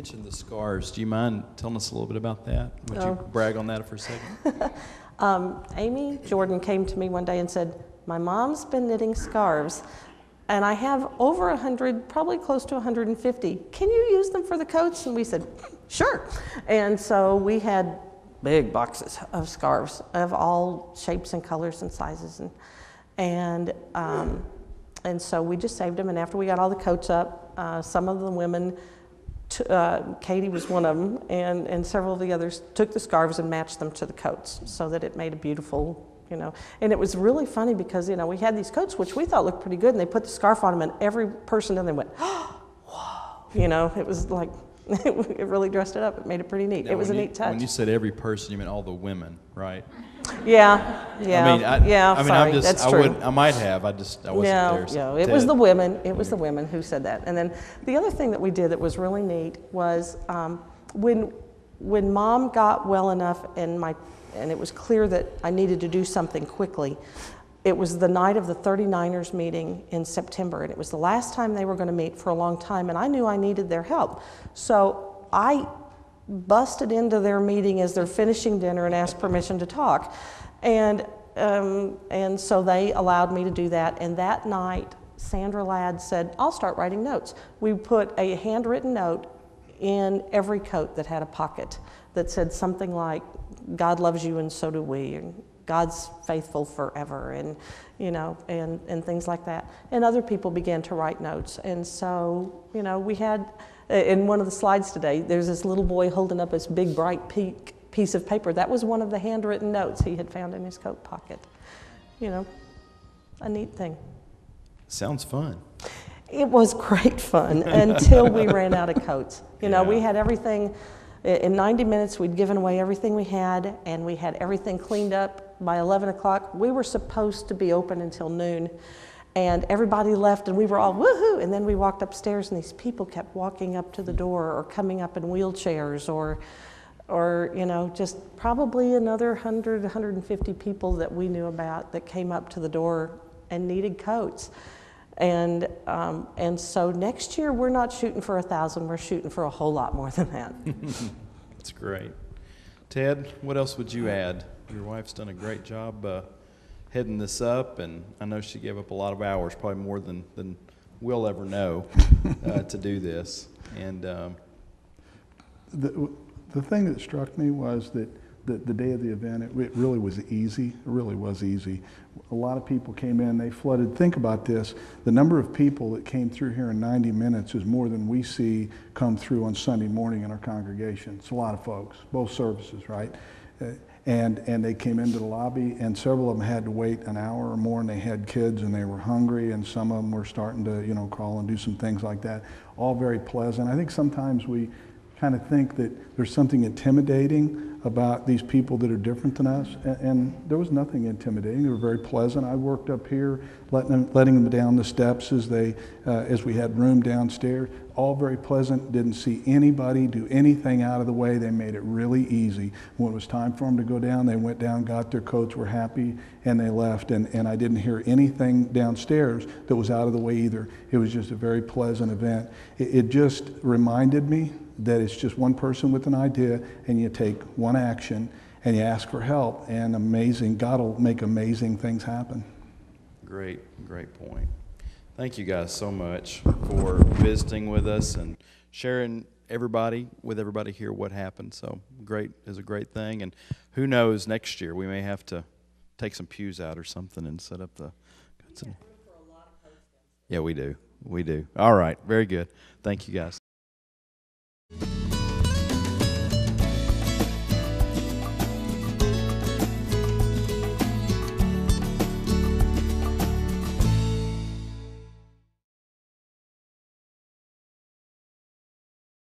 mentioned the scarves. Do you mind telling us a little bit about that? Would you brag on that for a second? Amy Jordan came to me one day and said, my mom's been knitting scarves, and I have over 100, probably close to 150. Can you use them for the coats? And we said, sure. And so we had big boxes of scarves of all shapes and colors and sizes. And so we just saved them, and after we got all the coats up, some of the women, Katie was one of them, and several of the others took the scarves and matched them to the coats so that it made a beautiful, and it was really funny because, we had these coats which we thought looked pretty good, and they put the scarf on them, and every person in there went, oh, whoa, it was like, it really dressed it up. It made it pretty neat. Now, it was a neat touch. When you said every person, you meant all the women, right? Yeah. Sorry, that's true. I might have. I wasn't there. Yeah, it was the women. It was the women who said that. And then the other thing that we did that was really neat was when Mom got well enough and it was clear that I needed to do something quickly. It was the night of the 39ers meeting in September, and it was the last time they were going to meet for a long time, and I knew I needed their help. So I busted into their meeting as they're finishing dinner and asked permission to talk. And so they allowed me to do that, and that night, Sandra Ladd said, I'll start writing notes. We put a handwritten note in every coat that had a pocket that said something like, God loves you and so do we, and God's faithful forever, and and things like that. And other people began to write notes. And so, we had, in one of the slides today, there's this little boy holding up this big bright piece of paper. That was one of the handwritten notes he had found in his coat pocket. A neat thing. Sounds fun. It was great fun until we ran out of coats. We had everything. In 90 minutes, we'd given away everything we had, and we had everything cleaned up by 11 o'clock. We were supposed to be open until noon, and everybody left, and we were all woohoo, and then we walked upstairs, and these people kept walking up to the door or coming up in wheelchairs or just probably another 100, 150 people that we knew about that came up to the door and needed coats. And so next year, we're not shooting for 1,000, we're shooting for a whole lot more than that. That's great. Ted, what else would you add? Your wife's done a great job heading this up, and I know she gave up a lot of hours, probably more than we'll ever know, to do this. And the thing that struck me was that the day of the event, it really was easy. It really was easy. A lot of people came in, they flooded. Think about this. The number of people that came through here in 90 minutes is more than we see come through on Sunday morning in our congregation. It's a lot of folks, both services, right? And they came into the lobby, and several of them had to wait an hour or more, and they had kids, and they were hungry, and some of them were starting to, crawl and do some things like that. All very pleasant. I think sometimes we kind of think that there's something intimidating about these people that are different than us, and there was nothing intimidating. They were very pleasant. I worked up here, letting them down the steps as we had room downstairs. All very pleasant. Didn't see anybody do anything out of the way. They made it really easy. When it was time for them to go down, they went down, got their coats, were happy, and they left. And I didn't hear anything downstairs that was out of the way either. It was just a very pleasant event. It just reminded me that it's just one person with an idea, and you take one action, and you ask for help, and God will make amazing things happen. Great point. Thank you guys so much for visiting with us and sharing with everybody here what happened. So great is a great thing, and who knows, next year we may have to take some pews out or something and set up the. Yeah, we do. All right, very good. Thank you guys.